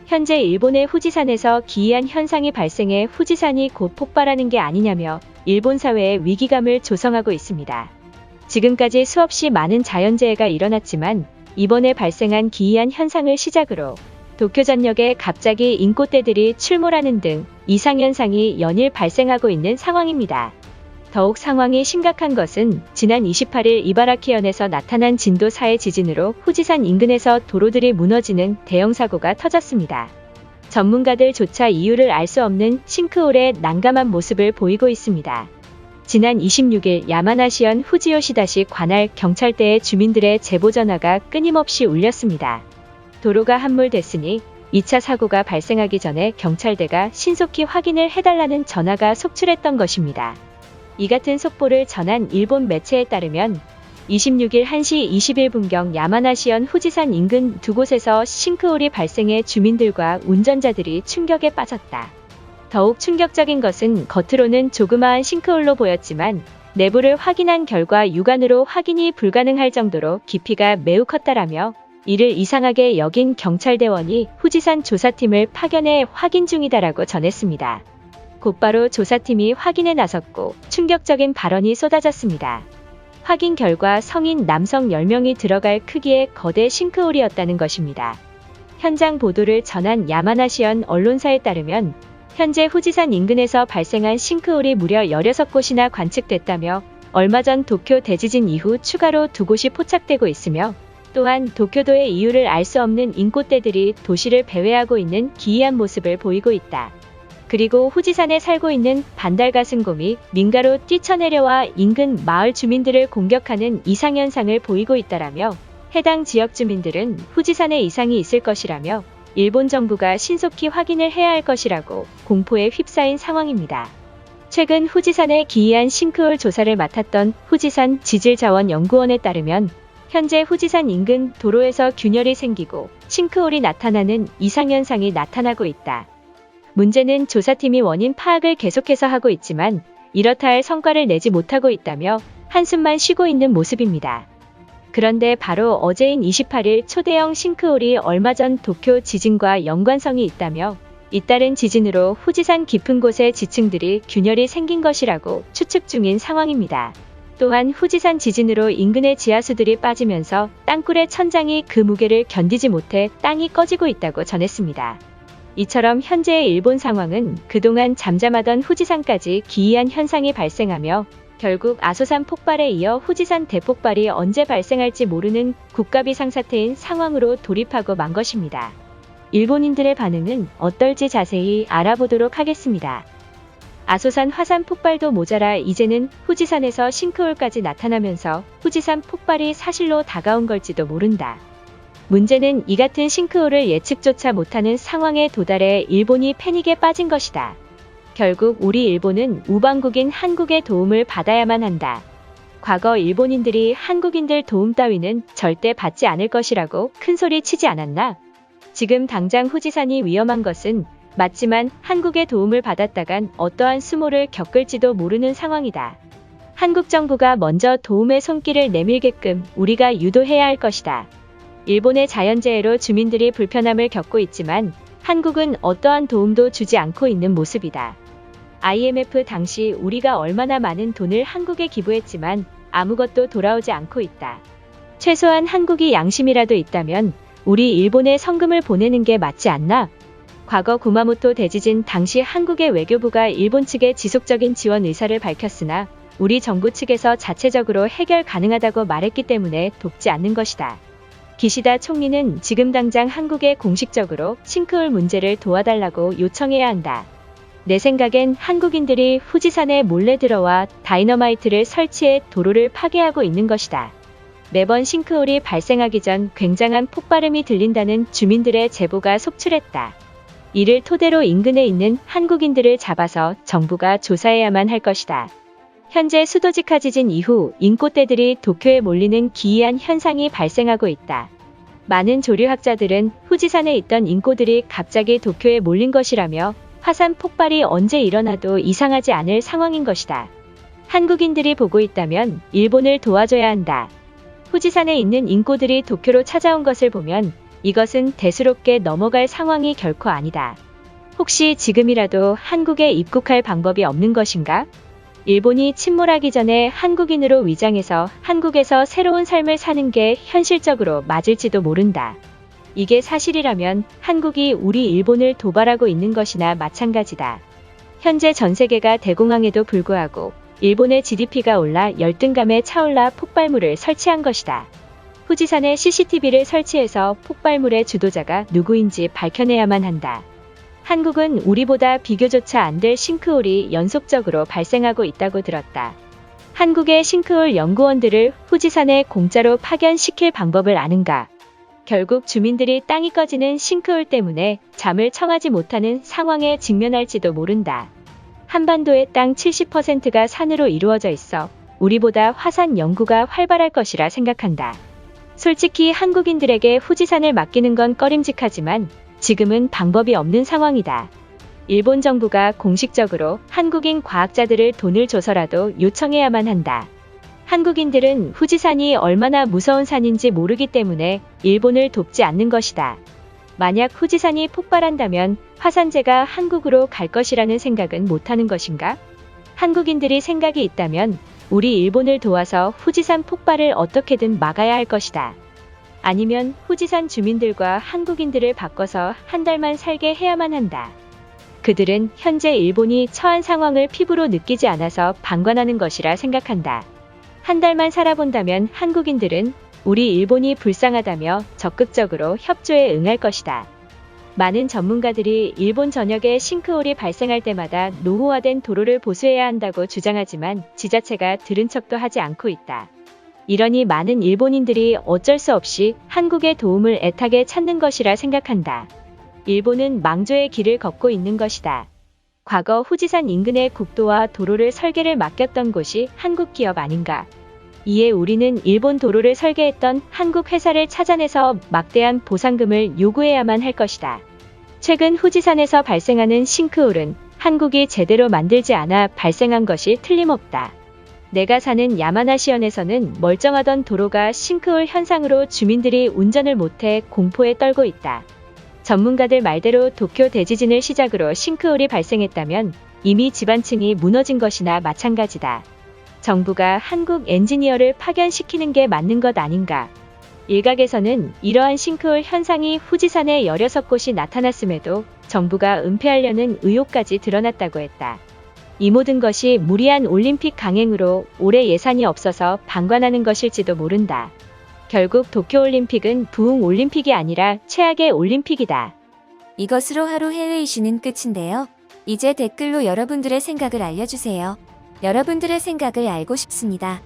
현재 일본의 후지산에서 기이한 현상이 발생해 후지산이 곧 폭발하는 게 아니냐며 일본 사회에 위기감을 조성하고 있습니다. 지금까지 수없이 많은 자연재해가 일어났지만 이번에 발생한 기이한 현상을 시작으로 도쿄 전역에 갑자기 인꽃대들이 출몰하는 등 이상현상이 연일 발생하고 있는 상황입니다. 더욱 상황이 심각한 것은 지난 28일 이바라키현에서 나타난 진도 4의 지진으로 후지산 인근에서 도로들이 무너지는 대형 사고가 터졌습니다. 전문가들조차 이유를 알 수 없는 싱크홀의 난감한 모습을 보이고 있습니다. 지난 26일 야마나시현 후지요시다시 관할 경찰대의 주민들의 제보 전화가 끊임없이 울렸습니다. 도로가 함몰됐으니 2차 사고가 발생하기 전에 경찰대가 신속히 확인을 해달라는 전화가 속출했던 것입니다. 이 같은 속보를 전한 일본 매체에 따르면 26일 1시 21분경 야마나시현 후지산 인근 두 곳에서 싱크홀이 발생해 주민들과 운전자들이 충격에 빠졌다. 더욱 충격적인 것은 겉으로는 조그마한 싱크홀로 보였지만 내부를 확인한 결과 육안으로 확인이 불가능할 정도로 깊이가 매우 컸다라며 이를 이상하게 여긴 경찰대원이 후지산 조사팀을 파견해 확인 중이다라고 전했습니다. 곧바로 조사팀이 확인에 나섰고 충격적인 발언이 쏟아졌습니다. 확인 결과 성인 남성 10명이 들어갈 크기의 거대 싱크홀이었다는 것입니다. 현장 보도를 전한 야마나시현 언론사에 따르면 현재 후지산 인근에서 발생한 싱크홀이 무려 16곳이나 관측됐다며 얼마 전 도쿄 대지진 이후 추가로 2곳이 포착되고 있으며 또한 도쿄도의 이유를 알 수 없는 인꽃대들이 도시를 배회하고 있는 기이한 모습을 보이고 있다. 그리고 후지산에 살고 있는 반달가슴곰이 민가로 뛰쳐내려와 인근 마을 주민들을 공격하는 이상현상을 보이고 있다라며 해당 지역 주민들은 후지산에 이상이 있을 것이라며 일본 정부가 신속히 확인을 해야 할 것이라고 공포에 휩싸인 상황입니다. 최근 후지산의 기이한 싱크홀 조사를 맡았던 후지산 지질자원연구원에 따르면 현재 후지산 인근 도로에서 균열이 생기고 싱크홀이 나타나는 이상현상이 나타나고 있다. 문제는 조사팀이 원인 파악을 계속해서 하고 있지만 이렇다 할 성과를 내지 못하고 있다며 한숨만 쉬고 있는 모습입니다. 그런데 바로 어제인 28일 초대형 싱크홀이 얼마 전 도쿄 지진과 연관성이 있다며 잇따른 지진으로 후지산 깊은 곳의 지층들이 균열이 생긴 것이라고 추측 중인 상황입니다. 또한 후지산 지진으로 인근의 지하수들이 빠지면서 땅굴의 천장이 그 무게를 견디지 못해 땅이 꺼지고 있다고 전했습니다. 이처럼 현재의 일본 상황은 그동안 잠잠하던 후지산까지 기이한 현상이 발생하며 결국 아소산 폭발에 이어 후지산 대폭발이 언제 발생할지 모르는 국가비상사태인 상황으로 돌입하고 만 것입니다. 일본인들의 반응은 어떨지 자세히 알아보도록 하겠습니다. 아소산 화산 폭발도 모자라 이제는 후지산에서 싱크홀까지 나타나면서 후지산 폭발이 사실로 다가온 걸지도 모른다. 문제는 이 같은 싱크홀을 예측조차 못하는 상황에 도달해 일본이 패닉에 빠진 것이다. 결국 우리 일본은 우방국인 한국의 도움을 받아야만 한다. 과거 일본인들이 한국인들 도움 따위는 절대 받지 않을 것이라고 큰소리 치지 않았나? 지금 당장 후지산이 위험한 것은 맞지만 한국의 도움을 받았다간 어떠한 수모를 겪을지도 모르는 상황이다. 한국 정부가 먼저 도움의 손길을 내밀게끔 우리가 유도해야 할 것이다. 일본의 자연재해로 주민들이 불편함을 겪고 있지만 한국은 어떠한 도움도 주지 않고 있는 모습이다. IMF 당시 우리가 얼마나 많은 돈을 한국에 기부했지만 아무것도 돌아오지 않고 있다. 최소한 한국이 양심이라도 있다면 우리 일본에 성금을 보내는 게 맞지 않나? 과거 구마모토 대지진 당시 한국의 외교부가 일본 측에 지속적인 지원 의사를 밝혔으나 우리 정부 측에서 자체적으로 해결 가능하다고 말했기 때문에 돕지 않는 것이다. 기시다 총리는 지금 당장 한국에 공식적으로 싱크홀 문제를 도와달라고 요청해야 한다. 내 생각엔 한국인들이 후지산에 몰래 들어와 다이너마이트를 설치해 도로를 파괴하고 있는 것이다. 매번 싱크홀이 발생하기 전 굉장한 폭발음이 들린다는 주민들의 제보가 속출했다. 이를 토대로 인근에 있는 한국인들을 잡아서 정부가 조사해야만 할 것이다. 현재 수도지카 지진 이후 인꽃대들이 도쿄에 몰리는 기이한 현상이 발생하고 있다. 많은 조류학자들은 후지산에 있던 인꼬들이 갑자기 도쿄에 몰린 것이라며 화산 폭발이 언제 일어나도 이상하지 않을 상황인 것이다. 한국인들이 보고 있다면 일본을 도와줘야 한다. 후지산에 있는 인꼬들이 도쿄로 찾아온 것을 보면 이것은 대수롭게 넘어갈 상황이 결코 아니다. 혹시 지금이라도 한국에 입국할 방법이 없는 것인가? 일본이 침몰하기 전에 한국인으로 위장해서 한국에서 새로운 삶을 사는 게 현실적으로 맞을지도 모른다. 이게 사실이라면 한국이 우리 일본을 도발하고 있는 것이나 마찬가지다. 현재 전 세계가 대공황에도 불구하고 일본의 GDP가 올라 열등감에 차올라 폭발물을 설치한 것이다. 후지산에 CCTV를 설치해서 폭발물의 주도자가 누구인지 밝혀내야만 한다. 한국은 우리보다 비교조차 안 될 싱크홀이 연속적으로 발생하고 있다고 들었다. 한국의 싱크홀 연구원들을 후지산에 공짜로 파견시킬 방법을 아는가? 결국 주민들이 땅이 꺼지는 싱크홀 때문에 잠을 청하지 못하는 상황에 직면할지도 모른다. 한반도의 땅 70%가 산으로 이루어져 있어 우리보다 화산 연구가 활발할 것이라 생각한다. 솔직히 한국인들에게 후지산을 맡기는 건 꺼림직하지만 지금은 방법이 없는 상황이다. 일본 정부가 공식적으로 한국인 과학자들을 돈을 줘서라도 요청해야만 한다. 한국인들은 후지산이 얼마나 무서운 산인지 모르기 때문에 일본을 돕지 않는 것이다. 만약 후지산이 폭발한다면 화산재가 한국으로 갈 것이라는 생각은 못하는 것인가? 한국인들이 생각이 있다면 우리 일본을 도와서 후지산 폭발을 어떻게든 막아야 할 것이다. 아니면 후지산 주민들과 한국인들을 바꿔서 한 달만 살게 해야만 한다. 그들은 현재 일본이 처한 상황을 피부로 느끼지 않아서 방관하는 것이라 생각한다. 한 달만 살아본다면 한국인들은 우리 일본이 불쌍하다며 적극적으로 협조에 응할 것이다. 많은 전문가들이 일본 전역에 싱크홀이 발생할 때마다 노후화된 도로를 보수해야 한다고 주장하지만 지자체가 들은 척도 하지 않고 있다. 이러니 많은 일본인들이 어쩔 수 없이 한국의 도움을 애타게 찾는 것이라 생각한다. 일본은 망조의 길을 걷고 있는 것이다. 과거 후지산 인근의 국도와 도로를 설계를 맡겼던 곳이 한국 기업 아닌가? 이에 우리는 일본 도로를 설계했던 한국 회사를 찾아내서 막대한 보상금을 요구해야만 할 것이다. 최근 후지산에서 발생하는 싱크홀은 한국이 제대로 만들지 않아 발생한 것이 틀림없다. 내가 사는 야마나시현에서는 멀쩡하던 도로가 싱크홀 현상으로 주민들이 운전을 못해 공포에 떨고 있다. 전문가들 말대로 도쿄 대지진을 시작으로 싱크홀이 발생했다면 이미 지반층이 무너진 것이나 마찬가지다. 정부가 한국 엔지니어를 파견시키는 게 맞는 것 아닌가? 일각에서는 이러한 싱크홀 현상이 후지산에 16곳이 나타났음에도 정부가 은폐하려는 의혹까지 드러났다고 했다. 이 모든 것이 무리한 올림픽 강행으로 올해 예산이 없어서 방관하는 것일지도 모른다. 결국 도쿄올림픽은 부흥올림픽이 아니라 최악의 올림픽이다. 이것으로 하루 해외 이슈는 끝인데요. 이제 댓글로 여러분들의 생각을 알려주세요. 여러분들의 생각을 알고 싶습니다.